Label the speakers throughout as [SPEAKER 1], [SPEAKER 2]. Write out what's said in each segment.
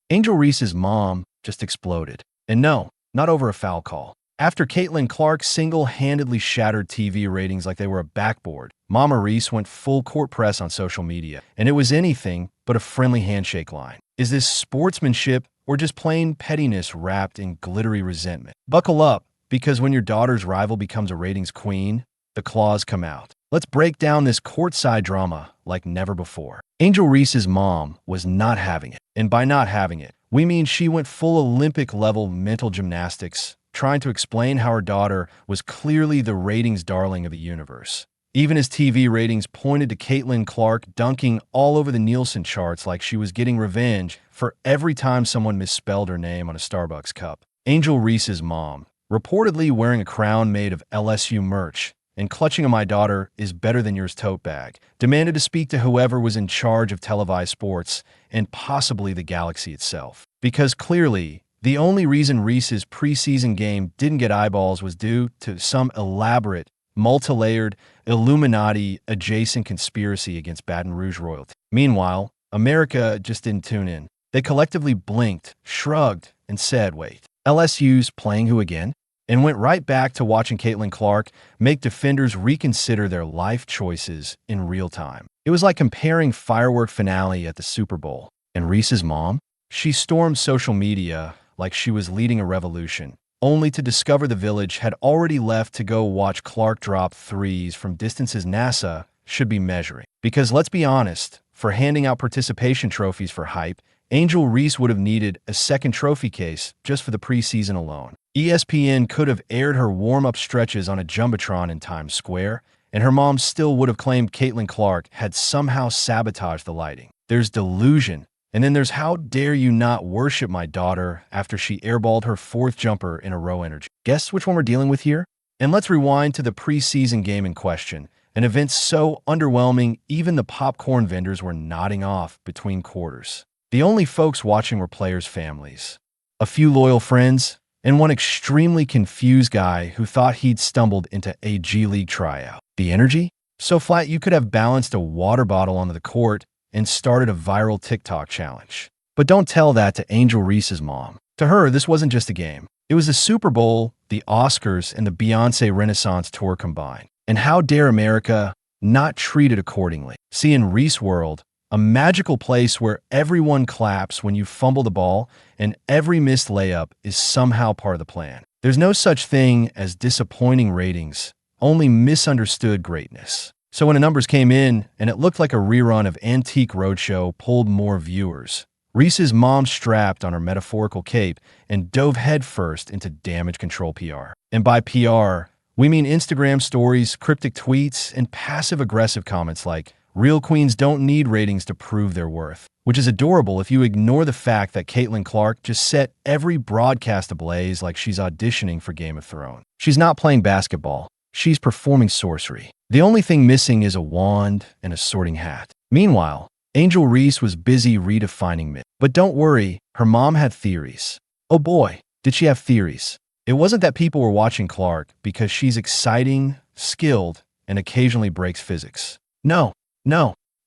[SPEAKER 1] Angel Reese's mom just exploded. And no, not over a foul call. After Caitlin Clark single-handedly shattered TV ratings like they were a backboard, Mama Reese went full court press on social media, and it was anything but a friendly handshake line. Is this sportsmanship or just plain pettiness wrapped in glittery resentment? Buckle up, because when your daughter's rival becomes a ratings queen, the claws come out. Let's break down this courtside drama like never before. Angel Reese's mom was not having it. And by not having it, we mean she went full Olympic-level mental gymnastics, trying to explain how her daughter was clearly the ratings darling of the universe. Even as TV ratings pointed to Caitlin Clark dunking all over the Nielsen charts like she was getting revenge for every time someone misspelled her name on a Starbucks cup. Angel Reese's mom, reportedly wearing a crown made of LSU merch and clutching a "my daughter is better than yours" tote bag, demanded to speak to whoever was in charge of televised sports and possibly the galaxy itself. Because clearly, the only reason Reese's preseason game didn't get eyeballs was due to some elaborate, multi-layered, Illuminati-adjacent conspiracy against Baton Rouge royalty. Meanwhile, America just didn't tune in. They collectively blinked, shrugged, and said, "Wait, LSU's playing who again?" And went right back to watching Caitlin Clark make defenders reconsider their life choices in real time. It was like comparing firework finale at the Super Bowl. And Reese's mom? She stormed social media like she was leading a revolution, only to discover the village had already left to go watch Clark drop threes from distances NASA should be measuring. Because let's be honest, for handing out participation trophies for hype, Angel Reese would have needed a second trophy case just for the preseason alone. ESPN could have aired her warm-up stretches on a jumbotron in Times Square, and her mom still would have claimed Caitlin Clark had somehow sabotaged the lighting. There's delusion, and then there's how dare you not worship my daughter after she airballed her fourth jumper in a row energy. Guess which one we're dealing with here? And let's rewind to the preseason game in question, an event so underwhelming even the popcorn vendors were nodding off between quarters. The only folks watching were players' families, a few loyal friends, and one extremely confused guy who thought he'd stumbled into a G League tryout. The energy? So flat you could have balanced a water bottle onto the court and started a viral TikTok challenge. But don't tell that to Angel Reese's mom. To her, this wasn't just a game. It was the Super Bowl, the Oscars, and the Beyoncé Renaissance Tour combined. And how dare America not treat it accordingly? See, in Reese World, a magical place where everyone claps when you fumble the ball and every missed layup is somehow part of the plan. There's no such thing as disappointing ratings, only misunderstood greatness. So when the numbers came in and it looked like a rerun of Antique Roadshow pulled more viewers, Reese's mom strapped on her metaphorical cape and dove headfirst into damage control PR. And by PR, we mean Instagram stories, cryptic tweets, and passive-aggressive comments like, "Real queens don't need ratings to prove their worth," which is adorable if you ignore the fact that Caitlin Clark just set every broadcast ablaze like she's auditioning for Game of Thrones. She's not playing basketball. She's performing sorcery. The only thing missing is a wand and a sorting hat. Meanwhile, Angel Reese was busy redefining myth. But don't worry, her mom had theories. Oh boy, did she have theories. It wasn't that people were watching Clark because she's exciting, skilled, and occasionally breaks physics. No,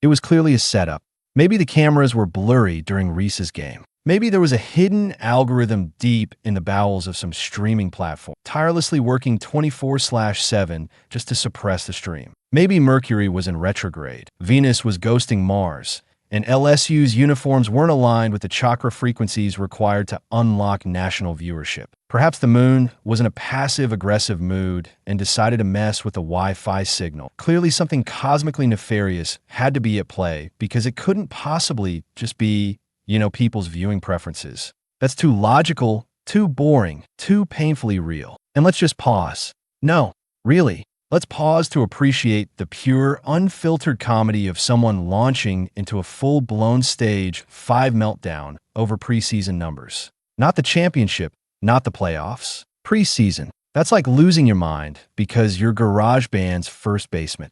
[SPEAKER 1] it was clearly a setup. Maybe the cameras were blurry during Reese's game. Maybe there was a hidden algorithm deep in the bowels of some streaming platform, tirelessly working 24/7 just to suppress the stream. Maybe Mercury was in retrograde, Venus was ghosting Mars, and LSU's uniforms weren't aligned with the chakra frequencies required to unlock national viewership. Perhaps the moon was in a passive-aggressive mood and decided to mess with the Wi-Fi signal. Clearly something cosmically nefarious had to be at play because it couldn't possibly just be, people's viewing preferences. That's too logical, too boring, too painfully real. And let's just pause. No, really. Let's pause to appreciate the pure, unfiltered comedy of someone launching into a full-blown stage 5 meltdown over preseason numbers. Not the championship, not the playoffs. Preseason. That's like losing your mind because your garage band's first baseman